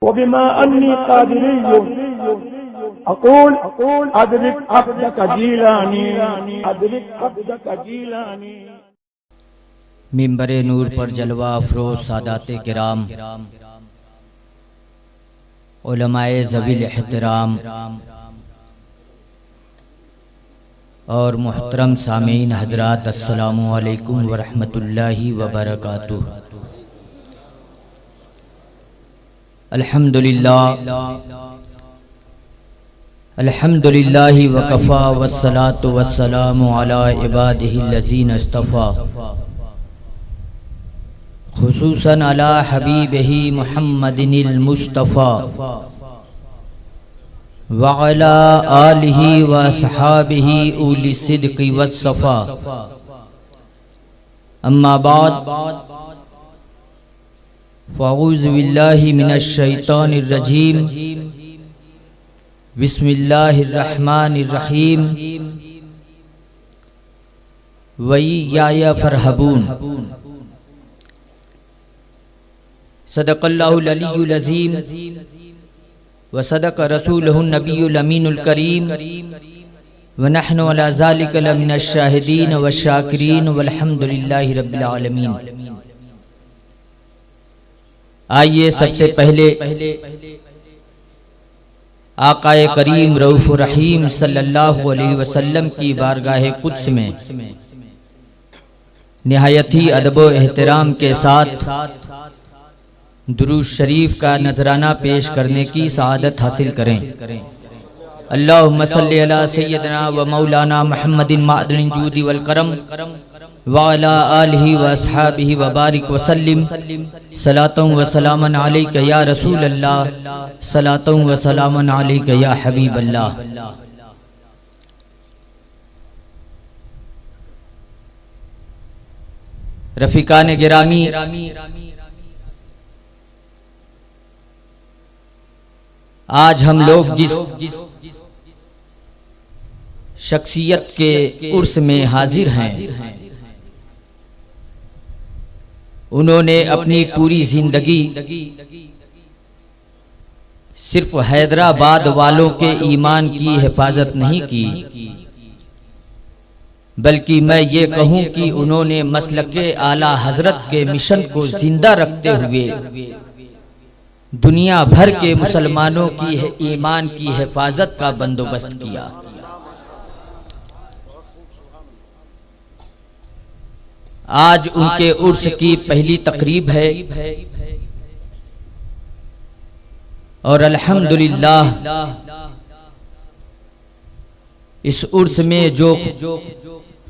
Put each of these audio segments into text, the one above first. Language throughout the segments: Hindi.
वबिमा अन्नी कादिरिय्युन अक़ूल अदरिक अब्दक जीलानी अदरिक अब्दक जीलानी। मिंबर नूर पर जलवा अफरोज सादाते किराम, उलमाए ज़वील एहतराम और मुहतरम सामीन हज़रात, अस्सलामु अलैकुम व रहमतुल्लाहि व बरकातुहू। अल्हम्दुलिल्लाहि व कफ़ा वस्सलातु वस्सलामु अला इबादिहिल्लज़ीना इस्तफ़ा, खुसूसन अला हबीबिही मुहम्मदिनिल मुस्तफ़ा व अला आलिही व अस्हाबिही उली सिद्क़ि वस्सफ़ा। अम्मा बाद, फ़अऊज़ु बिल्लाहि मिनश शैतानिर रजीम, बिस्मिल्लाहिर रहमानिर रहीम, वइय्याया फ़रहबून। सदक़ल्लाहुल अलियुल अज़ीम व सदक़ रसूलुहुन नबियुल अमीनुल करीम व नहनु अला ज़ालिका लमिनश शाहिदीन व शाकिरीन वल्हम्दुलिल्लाहि रब्बिल आलमीन। आइए सबसे पहले आक़ाए करीम रऊफ़ रहीम सल्लल्लाहु अलैहि वसल्लम की बारगाह कुद्स में निहायत ही अदब व एहतराम के साथ दुरूद शरीफ का नजराना पेश करने की सआदत हासिल करें। अल्लाहुम्मा सल्लि अला सय्यदना व मौलाना मुहम्मदिन मादनिन जूदी वल करम व अला आलिहि व अस्हाबिहि व बारिक व सल्लिम। सलातुन व सलामन अलैका या रसूल अल्लाह, सलातुन व सलामन अलैका या हबीब अल्लाह। रफीकान गिरामी, आज हम लोग जिस शख्सियत के उर्स में हाजिर हैं, उन्होंने अपनी पूरी जिंदगी सिर्फ हैदराबाद वालों के ईमान की हिफाजत नहीं की, बल्कि मैं ये कहूं कि उन्होंने मसलके आला हजरत के मिशन को जिंदा रखते हुए दुनिया भर के मुसलमानों की ईमान की हिफाजत का बंदोबस्त किया। आज उनके उर्स की पहली तकरीब है और अल्हम्दुलिल्लाह इस उर्स में जो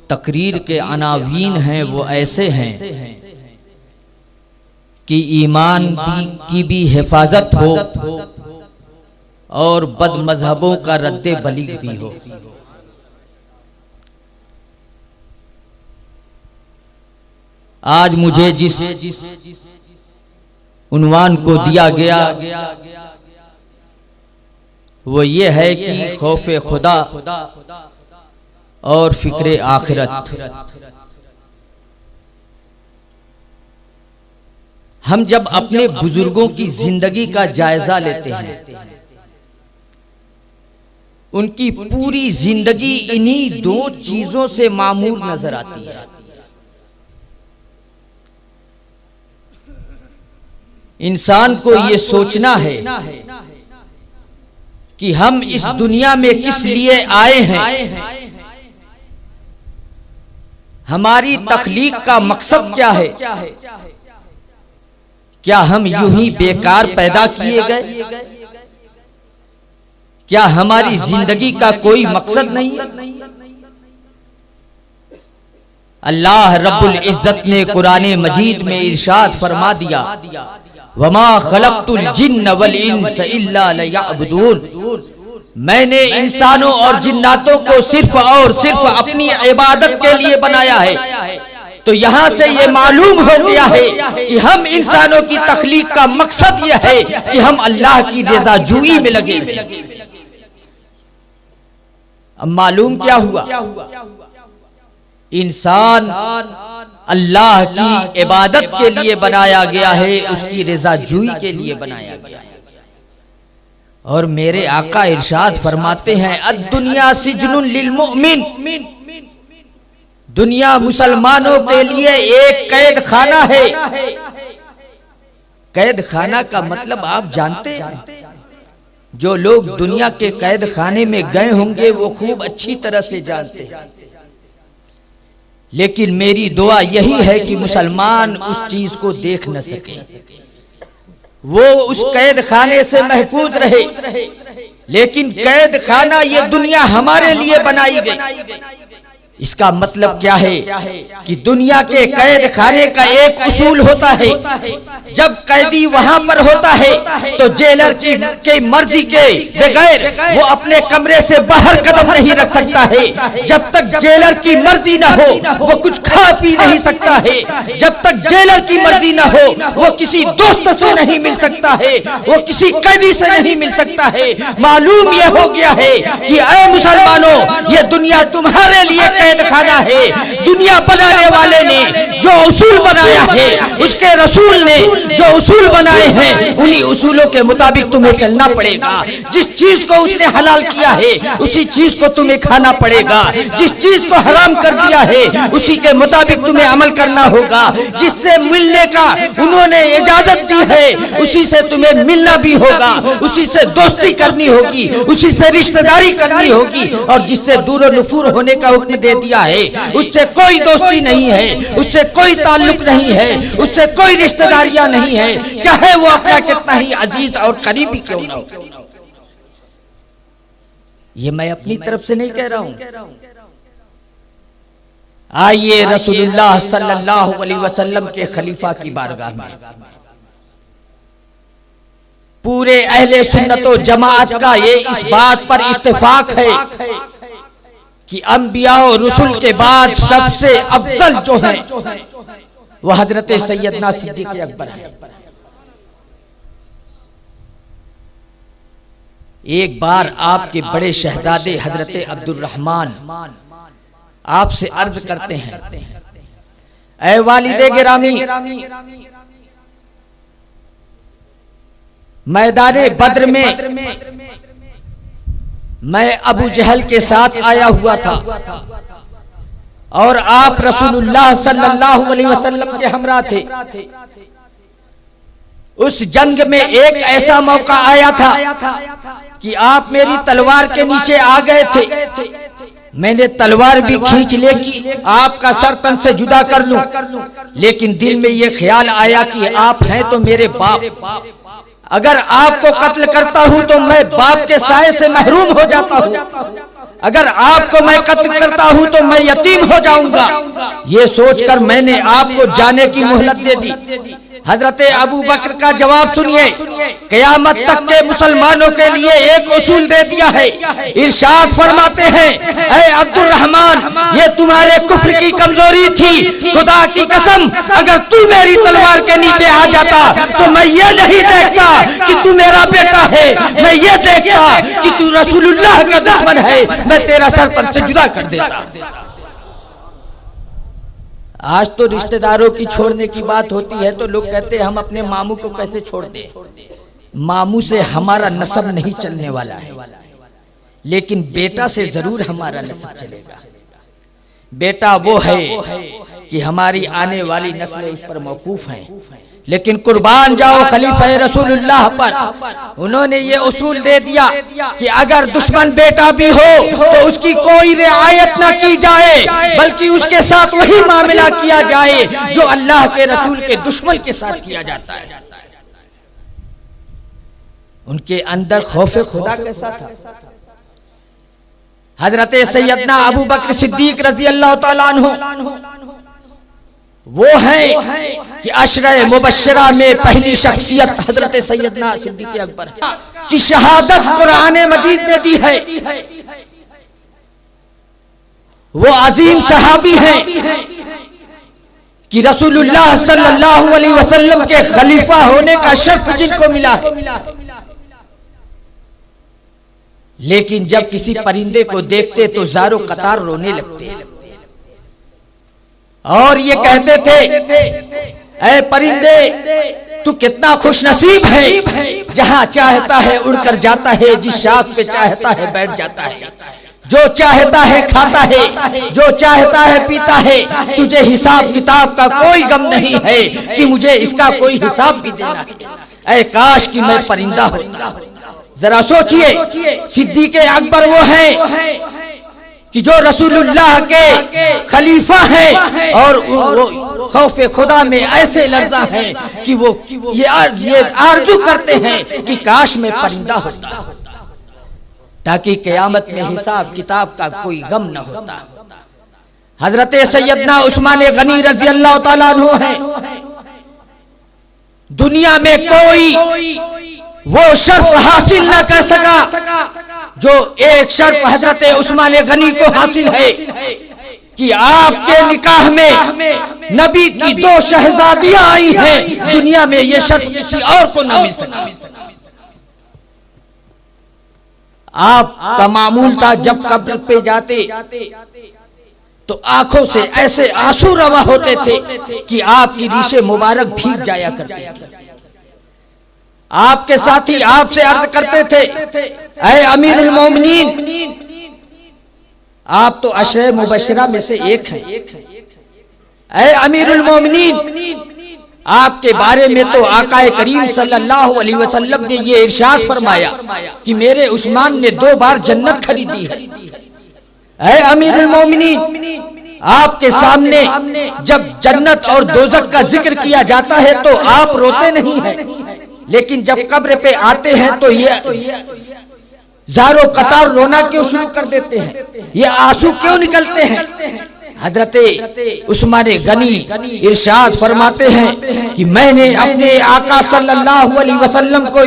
तकरीर के अनावीन हैं वो ऐसे हैं कि ईमान की भी हिफाजत हो और बद मजहबों का रद्दे बलीग भी हो। आज मुझे जिस उन्वान को दिया गया वो ये है कि खौफे खुदा और फिक्रे आखिरत। हम जब अपने बुजुर्गों की जिंदगी का जायजा लेते हैं, उनकी पूरी जिंदगी इन्हीं दो चीजों से मामूर नजर आती है। इंसान को ये सोचना है कि हम इस दुनिया में किस लिए आए हैं, हमारी तख्लीक का मकसद क्या है। क्या हम यूं ही बेकार पैदा किए गए? क्या हमारी जिंदगी का कोई मकसद नहीं है? अल्लाह रब्बुल इज्जत ने कुरान मजीद में इरशाद फरमा दिया, वमा खलक़तुल जिन्न वल इंस इल्ला लियअबुदून। मैंने इंसानों और जिन्नातों को सिर्फ और सिर्फ अपनी इबादत के लिए बनाया है। तो यहाँ से ये मालूम हो गया है कि हम इंसानों की तख्लीक का मकसद यह है कि हम अल्लाह की रज़ाजुई में लगे। अब मालूम क्या हुआ, इंसान अल्लाह की इबादत के लिए बनाया गया है, उसकी रज़ाजुई के लिए बनाया गया है। और मेरे आका इरशाद फरमाते हैं अद्दुनिया सिजनुन लिल मुमिन, दुनिया मुसलमानों के लिए एक कैद खाना है। कैद खाना का मतलब आप जानते हैं, जो लोग दुनिया के कैद खाने में गए होंगे वो खूब अच्छी तरह से जानते हैं। लेकिन मेरी दुआ यही है कि मुसलमान उस चीज को देख न सके, वो उस कैद खाने से महफूज रहे। लेकिन कैद खाना ये दुनिया हमारे लिए बनाई गई। इसका मतलब क्या है कि दुनिया के कैद खाने का एक उसूल होता है, जब कैदी वहां पर होता है तो जेलर की मर्जी के बगैर वो अपने कमरे से बाहर कदम नहीं रख सकता है। जब तक जेलर की मर्जी ना हो वो कुछ खा पी नहीं सकता है। जब तक जेलर की मर्जी ना हो वो किसी दोस्त से नहीं मिल सकता है, वो किसी कैदी से नहीं मिल सकता है। मालूम ये हो गया है कि ऐ मुसलमानों, ये दुनिया तुम्हारे लिए कैद खाना है। दुनिया बनाने वाले ने जो उसूल बनाया है, उसके रसूल ने जो उसूल बनाए हैं, उन्हीं उसूलों के मुताबिक तुम्हें चलना पड़ेगा। जिस चीज को उसने हलाल किया है उसी चीज को तुम्हें खाना पड़ेगा। जिस चीज को हराम कर दिया है उसी के मुताबिक तुम्हें अमल करना होगा। जिससे मिलने का उन्होंने इजाजत दी है उसी से तुम्हें मिलना भी होगा, उसी से दोस्ती करनी होगी, उसी से रिश्तेदारी करनी होगी। और जिससे दूर नुफूर होने का हुक्म दे दिया है उससे कोई दोस्ती नहीं है, उससे कोई ताल्लुक नहीं है, उससे कोई रिश्तेदारियां नहीं है, चाहे वो अपना कितना ही अजीज और करीबी क्यों ना हो। ये मैं अपनी तरफ से नहीं कह रहा हूं। आइए रसूलुल्लाह सल्लल्लाहु अलैहि वसल्लम के खलीफा की बारगाह में पूरे अहले सुन्नत व जमाअत का ये इस बात पर इत्तेफाक है कि अंबिया और रसूल के बाद सबसे अफजल जो है वह हजरत सैयदना सिद्दीक अकबर है। एक बार आपके बड़े शहजादे हजरत अब्दुल रहमान आपसे अर्ज करते हैं, ऐ वालिदे गिरामी, मैदाने बद्र में मैं अबू जहल के साथ आया हुआ था और आप रसूलुल्लाह सल्लल्लाहु अलैहि वसल्लम के हमरा थे। उस जंग में एक ऐसा मौका आया था कि आप मेरी तलवार के नीचे आ गए थे। मैंने तलवार भी खींच ले कि आपका सर तन से जुदा कर लूं, लेकिन दिल में यह ख्याल आया कि आप हैं तो मेरे बाप, अगर आपको कत्ल करता हूं तो मैं बाप के साए से महरूम हो जाता हूं, अगर आपको मैं कत्ल करता हूं तो मैं यतीम हो जाऊंगा। ये सोचकर मैंने आपको जाने की मोहलत दे दी। हजरत अबू बकर का जवाब सुनिए, क़यामत तक के मुसलमानों के लिए एक उसूल दे दिया है। इरशाद फरमाते हैं, ऐ अब्दुल रहमान, ये तुम्हारे कुफ्र की कमजोरी थी। खुदा की कसम, अगर तू मेरी तलवार के नीचे आ जाता तो मैं ये नहीं देखता कि तू मेरा बेटा है, मैं ये देखता कि तू रसूलुल्लाह का दुश्मन है, मैं तेरा सर तन से जुदा कर देता। आज तो रिश्तेदारों की छोड़ने की बात होती है तो लोग कहते हैं हम अपने मामू को कैसे छोड़ दें। मामू से हमारा नसब नहीं चलने वाला है, लेकिन बेटा से जरूर हमारा नसब चलेगा। बेटा वो है कि हमारी आने वाली नस्लें उस पर मौकूफ हैं। लेकिन कुर्बान जाओ खलीफा रसूलुल्लाह पर, उन्होंने ये उसूल दे दिया कि अगर दुश्मन बेटा भी हो तो उसकी कोई रियायत ना की जाए, बल्कि उसके साथ वही मामला किया जाए जो अल्लाह के रसूल के दुश्मन के साथ किया जाता है। उनके अंदर खौफे खुदा कैसा था। हजरत सैयदना अबू बकर सिद्दीक रजी अल्लाह तआला अन्हु वो है कि अशरा मुबश्शरा में पहली शख्सियत हजरत सैयदना सिद्दीक अकबर की शहादत कुरान मजीद ने दी है। वो अजीम सहाबी हैं कि रसूलुल्लाह सल्लल्लाहु अलैहि वसल्लम के खलीफा होने का शर्फ जिनको मिला है। लेकिन जब किसी परिंदे को देखते तो ज़ारो कतार रोने लगते और ये कहते थे, ऐ परिंदे तू कितना खुशनसीब है, जहां चाहता है उड़कर जाता है, जिस शाख पे चाहता है बैठ जाता है, जो चाहता है खाता है, जो चाहता है पीता है। तुझे हिसाब किताब का कोई गम नहीं है कि मुझे इसका कोई हिसाब भी देना है। ऐ काश कि मैं परिंदा होता। जरा सोचिए, सिद्दीक़ अकबर वो है कि जो रसूलुल्लाह के खलीफा है और वो खौफे खुदा में ऐसे लर्जा है कि वो ये आरज़ू करते हैं कि काश मैं परिंदा होता, ताकि क़यामत में हिसाब किताब का कोई गम न होता। हजरत सैयदना उस्मान गनी रज़ी अल्लाह ताला अन्हु है। दुनिया में कोई वो शर्फ हासिल न कर सका जो एक शर्फ हजरत उस्मान गनी को हासिल है कि आपके निकाह में नबी की 2 शहजादियां आई हैं। दुनिया में ये शर्फ किसी और को न मिल सका। आपका मामूल था जब कब्र पे जाते तो आंखों से ऐसे आंसू रवा होते थे कि आपकी रीशे मुबारक भीग जाया करते थे। आपके साथी आपसे अर्ज करते थे, ऐ अमीरुल मोमिनीन, आप तो अशरे मुबशरा में से एक हैं। ऐ अमीरुल मोमिनीन, आपके बारे में तो आकाए करीम सल्लल्लाहु अलैहि वसल्लम ने ये इरशाद फरमाया कि मेरे उस्मान ने 2 बार जन्नत खरीदी है। ऐ अमीरुल मोमिनीन, आपके सामने जब जन्नत और दोज़ख का जिक्र किया जाता है तो आप रोते नहीं हैं, लेकिन जब कब्र पे आते हैं तो ये ज़ारो कतार रोना क्यों शुरू कर देते हैं, ये आंसू क्यों निकलते हैं। हजरत उस्मान गनी इरशाद फरमाते हैं कि मैंने अपने आका सल्लल्लाहु अलैहि वसल्लम को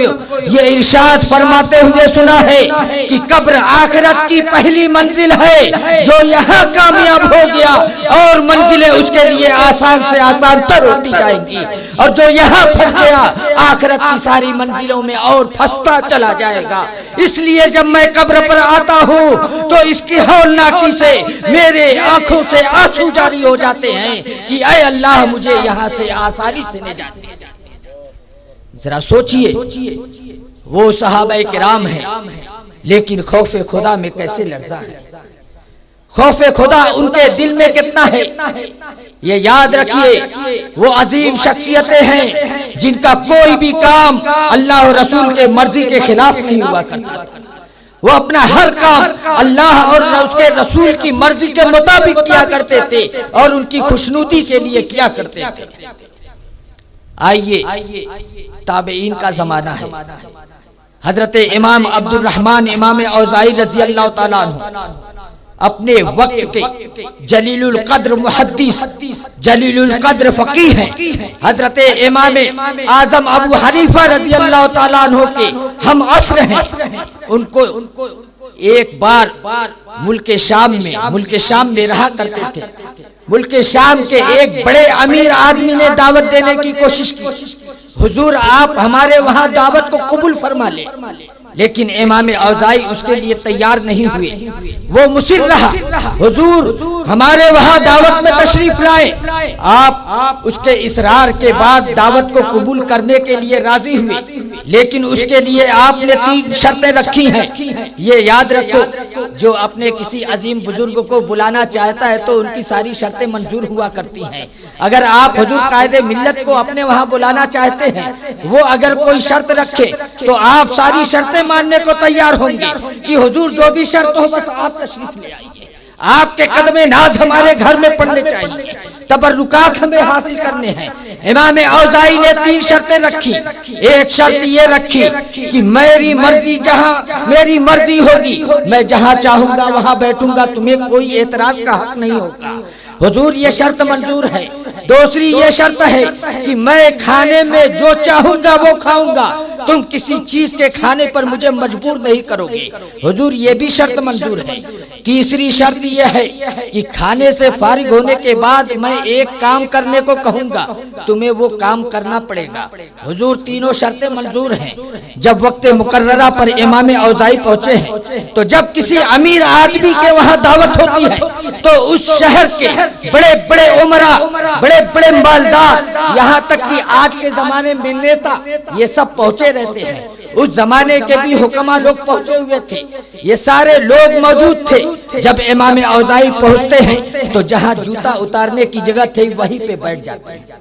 ये इरशाद फरमाते हुए सुना है कि कब्र आखिरत की पहली मंजिल है। जो यहाँ कामयाब हो गया और मंजिलें उसके लिए आसान से आसान तर होती जाएंगी, और जो यहाँ फंस गया आखिरत की सारी मंजिलों में और फंसता चला जाएगा। इसलिए जब मैं कब्र पर आता हूँ तो इसकी हौलनाकी से मेरे आंखों से आंसू जारी हो जाते हैं कि ऐ अल्लाह मुझे यहाँ से आसानी से निजात दे। जरा सोचिए, वो सहाबाए किराम है, लेकिन खौफे खुदा में कैसे लर्जा है। खौफे खुदा उनके दिल में कितना है, ये याद रखिए। वो अजीम शख्सियतें हैं जिनका कोई भी काम अल्लाह और रसूल के मर्जी के खिलाफ नहीं हुआ करता। वो अपना हर काम अल्लाह और उसके रसूल की मर्जी के मुताबिक किया करते थे और उनकी खुशनुदी के लिए किया करते थे। आइए, ताबईन का जमाना है। हजरत इमाम अब्दुल रहमान इमाम औज़ाई रज़ी अल्लाह ताला अन्हु अपने वक्त के जलीलुल कद्र मुहद्दिस, जलीलुल कद्र फकीह हैं। हजरत इमाम आजम अबू हनीफा रज़ी अल्लाह ताला अन्हु के हम असर हैं। उनको एक बार मुल्क शाम में रहा करते थे। मुल्क शाम के एक बड़े अमीर आदमी ने दावत देने की कोशिश की, हुजूर आप हमारे वहाँ दावत को कबूल फरमा ले। लेकिन इमाम औज़ाई उसके लिए तैयार नहीं हुए। वो मुसिर रहा, हुजूर हमारे वहाँ दावत में तशरीफ लाए। आप उसके इसरार के बाद दावत को कबूल करने के लिए राजी हुए, लेकिन उसके लिए आपने 3 शर्तें रखी हैं। ये याद रखो, जो अपने किसी अजीम बुजुर्ग को बुलाना चाहता है तो उनकी सारी शर्तें मंजूर हुआ करती हैं। अगर आप हुजूर कायदे मिल्लत को अपने वहाँ बुलाना चाहते हैं, वो अगर कोई शर्त रखे तो आप सारी शर्तें मानने को तैयार होंगे कि हुजूर जो भी शर्त हो बस आप तशरीफ ले आइए। आपके कदमे नाज हमारे घर में पड़ने चाहिए, तबर्रुकात हमें हासिल करने हैं। इमाम औज़ाई ने 3 शर्तें रखी। एक शर्त ये रखी कि मेरी मर्जी जहाँ मेरी मर्जी होगी, मैं जहाँ चाहूंगा वहाँ बैठूंगा, तुम्हें कोई एतराज का हक नहीं होगा। हुजूर ये शर्त मंजूर है। दूसरी ये शर्त है कि मैं खाने में जो चाहूंगा वो खाऊंगा, तुम किसी चीज के खाने पर मुझे मजबूर नहीं करोगे। हुजूर ये भी शर्त मंजूर है। तीसरी शर्त यह है कि खाने से फारिग होने के बाद मैं एक काम करने को कहूंगा, तुम्हें वो काम करना पड़ेगा। हुजूर तीनों शर्तें मंजूर हैं। जब वक्त मुकर्ररा पर इमाम औज़ाई पहुंचे हैं तो जब किसी अमीर आदमी के वहां दावत होती है तो उस शहर के बड़े बड़े उमरा, बड़े बड़े मालदार, यहाँ तक कि आज के जमाने में नेता, ये सब पहुंचे रहते हैं। उस जमाने के भी हुक्मा लोग पहुंचे हुए थे, ये सारे लोग मौजूद थे। जब इमाम औज़ाई पहुंचते हैं तो जहां जूता उतारने की जगह थी वहीं पे बैठ जाते हैं।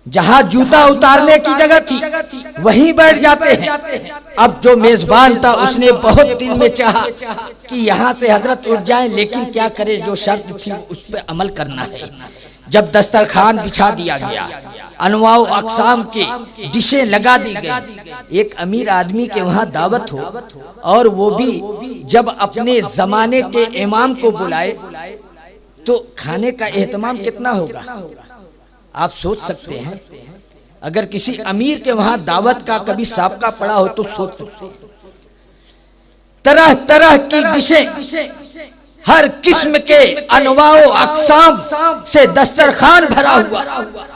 जहां जूता उतारने की जगह थी वहीं बैठ जाते हैं। अब जो मेजबान था उसने बहुत दिल में चाहा कि यहाँ से हजरत उठ जाएं, लेकिन क्या करे, जो शर्त थी उस पर अमल करना है। जब दस्तरखान बिछा दिया गया, अनवाउ अक़साम के डिशें लगा दी गई, एक अमीर आदमी के वहाँ दावत हो, और वो भी जब अपने जमाने के इमाम को बुलाए तो खाने का एहतमाम कितना होगा आप सोच सकते हैं। अगर किसी अमीर के वहां दावत का कभी साबका पड़ा हो तो सोच सकते हैं। तरह तरह की डिशें, हर किस्म के अनवाओ अक़साम से दस्तरखान भरा हुआ।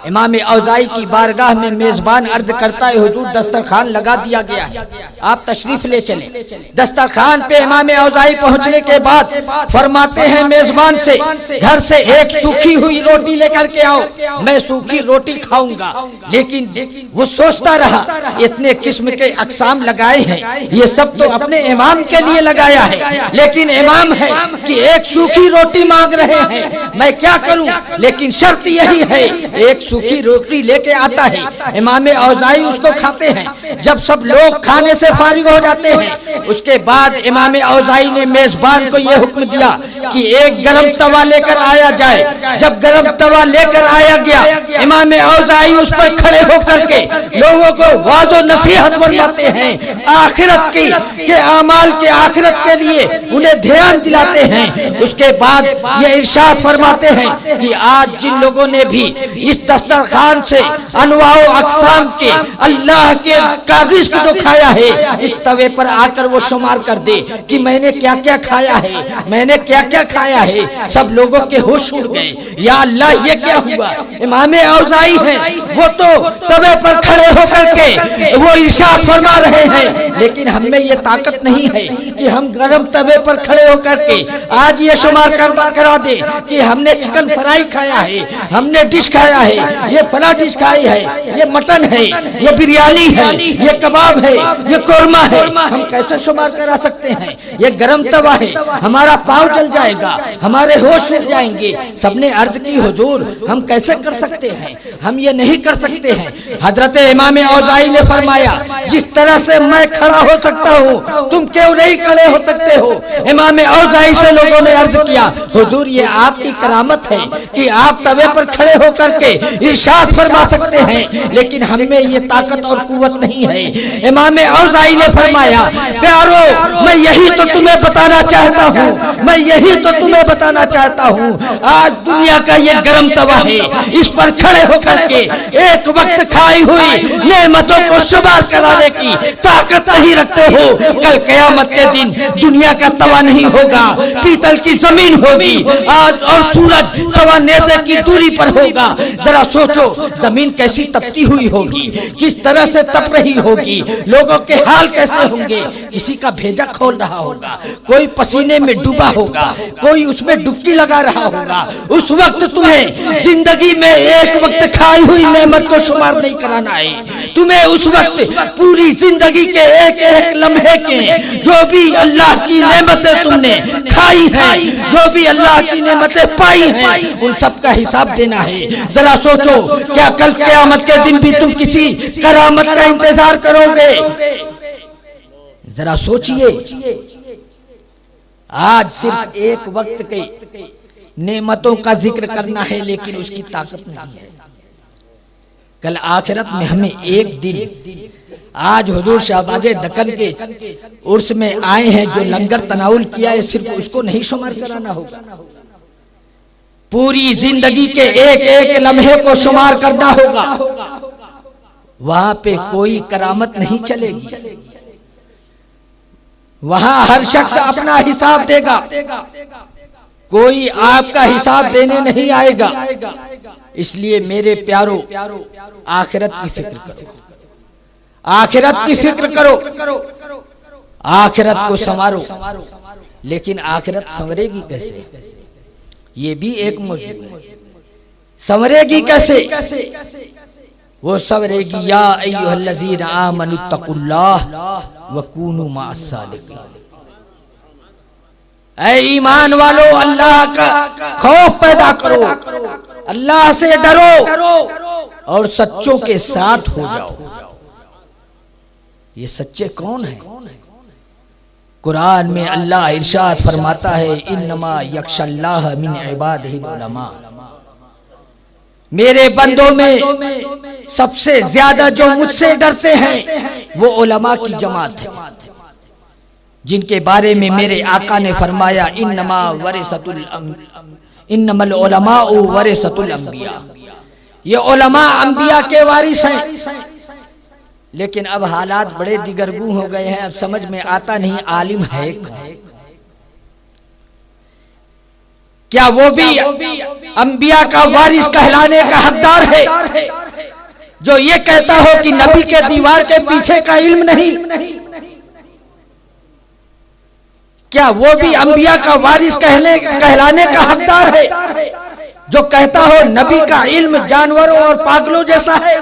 इमाम औज़ाई की बारगाह में मेजबान अर्ज करता है, हुजूर दस्तरखान लगा दिया गया है, आप तशरीफ ले चलें। दस्तरखान पे इमाम औज़ाई पहुंचने के बाद फरमाते हैं मेजबान से, घर से एक सूखी हुई रोटी लेकर के आओ, मैं सूखी रोटी खाऊंगा। लेकिन वो सोचता रहा, इतने किस्म के अक़साम लगाए हैं, ये सब तो अपने इमाम के लिए लगाया है, लेकिन इमाम है कि एक सूखी रोटी मांग रहे हैं, मैं क्या करूं। लेकिन शर्त यही है, एक सूखी रोटी लेके आता है, इमाम औज़ाई उसको खाते हैं। जब सब लोग खाने से फारिग हो जाते हैं, उसके बाद इमाम औज़ाई ने मेजबान को यह हुक्म दिया कि एक गरम तवा लेकर आया जाए। जब गरम तवा लेकर आया गया, इमाम औज़ाई उस पर खड़े होकर के लोगों को वाज़ो नसीहत फरमाते हैं, आखिरत के अमाल के आखिरत के लिए उन्हें ध्यान दिलाते हैं। उसके बाद ये इरशाद फरमाते हैं कि आज जिन लोगों ने भी इस दस्तरखान से अनवाओ अक़साम के अल्लाह के का रिज़्क़ जो खाया है, इस तवे पर आकर वो शुमार कर दे कि मैंने क्या क्या खाया है, मैंने क्या क्या खाया है। सब लोगों के होश उड़ गए, या अल्लाह ये क्या हुआ। इमाम औज़ाई हैं, वो तो तवे पर खड़े होकर के वो इरशाद फरमा रहे हैं, लेकिन हमें ये ताकत नहीं है कि हम गरम तवे पर खड़े होकर के आज ये शुमार करा दे कि हमने चिकन फ्राई खाया है, हमने डिश खाया है, ये फला डिश खाई है, ये मटन है, ये बिरयानी है, ये कबाब है, ये कोरमा है। हम कैसे शुमार करा सकते हैं। ये गरम तवा है, हमारा पाँव जल जाएगा, हमारे होश उड़ जाएंगे। सबने अर्ज की, हुजूर हम कैसे कर सकते हैं, हम ये नहीं कर सकते हैं। हजरत इमाम औज़ाई ने फरमाया, जिस तरह से मैं खड़ा हो सकता हूँ तुम क्यों नहीं खड़े हो सकते हो। इमाम औज़ाई से लोगों ने अर्ज किया, हुजूर ये आपकी करामत है कि आप तवे पर खड़े होकर के इरशाद फरमा सकते हैं, लेकिन हमें ये ताकत और कुव्वत नहीं है। इमाम औज़ाई ने फरमाया, प्यारो मैं यही तो तुम्हें बताना चाहता हूँ, मैं यही तो तुम्हें बताना चाहता हूँ। आज दुनिया का ये गरम तवा है, इस पर खड़े होकर के एक वक्त खाई हुई नेमतों को शुमार कराने की ताकत नहीं रखते हो। कल क़यामत के दिन दुनिया का तवा नहीं होगा, पीतल की जमीन होगी, आज और सूरज सवा नेज़े की दूरी पर होगा। जरा सोचो जमीन कैसी तपती हुई होगी, किस तरह से तप रही होगी, लोगों के हाल कैसे होंगे। किसी का भेजा खोल रहा होगा, कोई पसीने में डूबा होगा, कोई उसमें डुबकी लगा रहा होगा। उस वक्त तुम्हें जिंदगी में एक वक्त खाई हुई नेमत को शुमार नहीं कराना है। तुम्हें उस वक्त पूरी जिंदगी के एक एक लम्हे के जो भी अल्लाह की नेमतें तुमने खाई है, जो भी अल्लाह की नेमतें पाई हैं, उन सब का हिसाब देना है। जरा सोचो, क्या कल क़यामत के दिन भी तुम किसी करामत का इंतजार करोगे। जरा सोचिए, आज सिर्फ एक वक्त के नेमतों का जिक्र करना है, लेकिन उसकी ताकत नहीं है। कल आखिरत में हमें एक दिन, आज हुजूर शहबाज़े दक्कन के उर्स में आए हैं, जो लंगर तनाउल किया है, सिर्फ उसको नहीं शुमार कराना होगा, पूरी जिंदगी के एक एक लम्हे को शुमार करना होगा। वहां पे कोई करामत नहीं चलेगी, वहां हर शख्स अपना हिसाब देगा, कोई आपका हिसाब देने नहीं आएगा। इसलिए मेरे प्यारो, आखिरत की फिक्र करो, आखिरत की फिक्र करो, आखिरत को संवारो। लेकिन आखिरत संवरेगी कैसे। ये भी एक मौजूद है। संवरेगी कैसे? वो संवरेगी या अय्युहल्लज़ीना आमनुत्तकुल्लाह व कूनू मअस्सादिक़ीन। ऐ ईमान वालो, अल्लाह का खौफ पैदा करो, अल्लाह से डरो और सच्चों के साथ हो जाओ। ये सच्चे कौन हैं? कुरान में अल्लाह इरशाद फरमाता है, इन्नमा यख्शल्लाह मिन इबादिहिल उलमा। मेरे बंदों में सबसे ज्यादा जो मुझसे डरते हैं वो उलमा की जमात है, जिनके बारे में मेरे आका ने फरमाया, इन्नमल उलमाउ वरिसतुल अंबिया। ये उलमा अंबिया के वारिस हैं। लेकिन अब हालात बड़े दिगरगू हो गए हैं, अब समझ में आता नहीं आलिम है क्या वो भी अंबिया का वारिस कहलाने का हकदार है? जो ये कहता हो कि नबी के दीवार के पीछे का इल्म नहीं, क्या वो भी अंबिया का वारिस कहलाने का हकदार है? जो कहता हो नबी का इल्म जानवरों और पागलों जैसा है।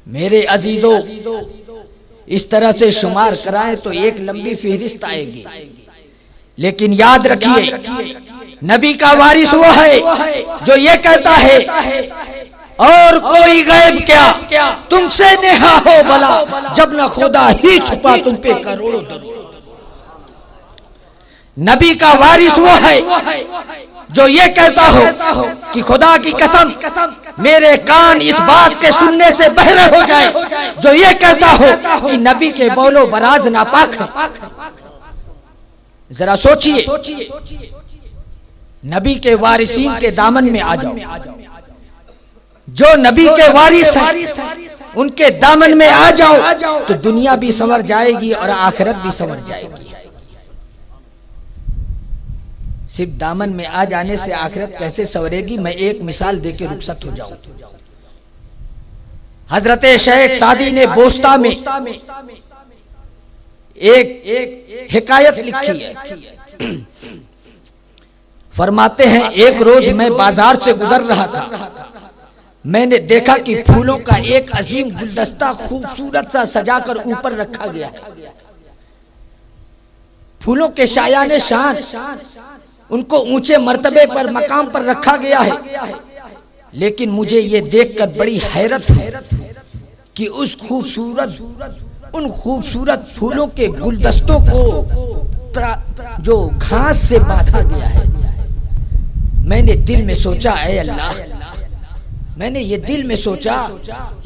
मेरे अजीजों, इस तरह से शुमार कराएं तो एक लंबी फहरिस्त आएगी। लेकिन याद रखिए, नबी का वारिस वो है जो ये कहता है, और कोई गैब क्या तुमसे नेहा हो भला, जब न खुदा ही छुपा तुम पे करोड़ों दरूद। नबी का वारिस वो है जो ये कहता हो कि खुदा की कसम मेरे कान इस बात के सुनने से बहरे हो जाए, जो ये कहता हो कि नबी के बोलो बराज नापाक है। जरा सोचिए, नबी के वारिसीन के दामन में आ जाओ। जो नबी के वारिस हैं उनके दामन में आ जाओ तो दुनिया भी संवर जाएगी और आखिरत भी संवर जाएगी। सिर्फ दामन में आ जाने से आखिरत कैसे संवरेगी, मैं एक मिसाल देके रुखसत हो जाऊं। हजरत शेख सादी ने बोस्ता में एक हिकायत लिखी है। फरमाते हैं, एक रोज मैं बाजार से गुजर रहा था, मैंने देखा कि फूलों का एक अजीम गुलदस्ता खूबसूरत सा सजाकर ऊपर रखा गया है। फूलों के शायाने शान, उनको ऊंचे मर्तबे पर मकाम पर रखा गया है। लेकिन मुझे ये देखकर बड़ी हैरत हुई कि उन खूबसूरत फूलों के गुलदस्तों को जो घास से बांधा गया है। मैंने दिल में सोचा, ऐ अल्लाह, मैंने ये दिल में सोचा,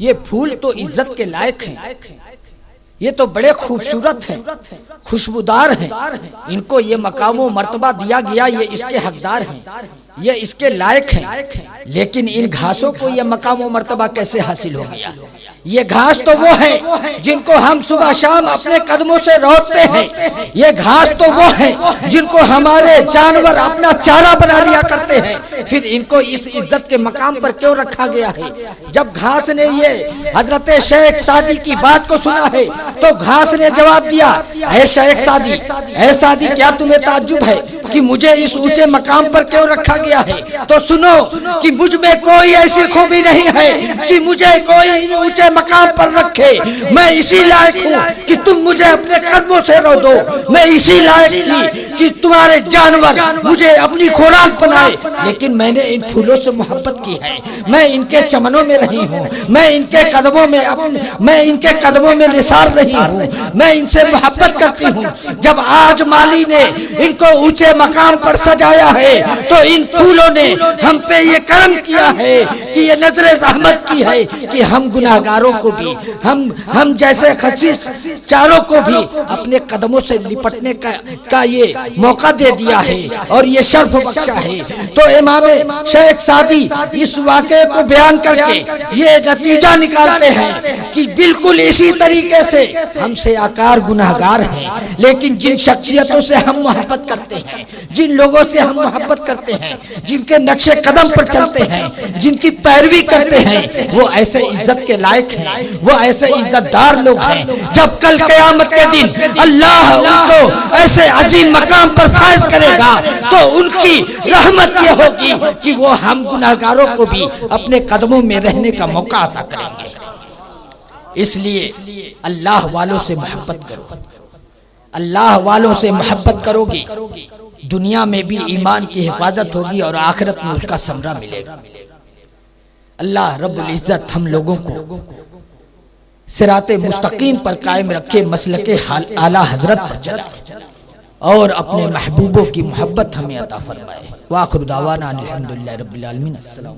ये फूल तो इज्जत के लायक हैं, ये तो बड़े खूबसूरत हैं, खुशबूदार हैं, इनको ये मकामो मर्तबा दिया गया, ये इसके हकदार हैं, ये इसके लायक हैं। लेकिन इन घासों को ये मकामो मर्तबा कैसे हासिल हो गया? ये घास तो वो है जिनको हम सुबह शाम अपने कदमों से रोकते हैं। ये घास तो वो है जिनको हमारे जानवर अपना चारा बना लिया करते हैं। फिर इनको इस इज्जत के मकाम पर क्यों रखा गया है? जब घास ने ये हजरत शेख सादी की बात को सुना है तो घास ने जवाब दिया, ऐ शेख सादी, ऐ सादी, क्या तुम्हें ताज्जुब है कि मुझे इस ऊंचे मकाम पर क्यों रखा गया है? तो सुनो कि मुझ में कोई ऐसी खूबी नहीं है कि मुझे कोई ऊंचे मकाम पर रखे। मैं इसी लायक हूँ कि तुम मुझे अपने कदमों से रो दो। मैं इसी लायक थी कि तुम्हारे जानवर मुझे अपनी खुराक बनाए। लेकिन मैंने इन फूलों से मोहब्बत की है, मैं इनके चमनों में रही हूँ, मैं इनके कदमों में निसार रही हूँ, मैं इनसे मोहब्बत करती हूँ। जब आज माली ने इनको ऊंचे मकाम पर सजाया है तो इन फूलों ने हम पे ये करम किया है कि ये नजरे रहमत की है कि हम गुनाहगारों को भी, हम जैसे खसीस चारों को भी अपने कदमों से लिपटने का ये मौका दे दिया है और ये शर्फ बख्शा है। तो इमाम शेख सादी इस वाक़े को बयान करके ये नतीजा निकालते हैं कि बिल्कुल इसी तरीके से हमसे आकार गुनाहगार हैं, लेकिन जिन शख्सियतों से हम मोहब्बत करते हैं, जिन लोगों से हम मोहब्बत करते हैं, जिनके नक्शे कदम पर चलते हैं, जिनकी पैरवी करते हैं, वो ऐसे इज्जत के लायक हैं, वो ऐसे इज्जतदार लोग हैं। जब कल क़यामत के दिन अल्लाह उनको ऐसे अजीम मकाम पर फाइज करेगा तो उनकी रहमत ये होगी कि वो हम गुनाहगारों को भी अपने कदमों में रहने का मौका अता करेंगे। इसलिए अल्लाह वालों से मोहब्बत करो। अल्लाह वालों से मोहब्बत करोगे, दुनिया में भी ईमान की हिफाजत होगी और आखिरत में उसका समरा मिलेगा। अल्लाह रब्बुल इज्जत हम लोगों को सिराते मुस्तकीम पर कायम रखे, मसलके आला हजरत पर चलाए और अपने महबूबों की मोहब्बत हमें अता फरमाए। वाखिर दावाना अल्हम्दुलिल्लाहि रब्बिल आलमीन। अस्सलाम।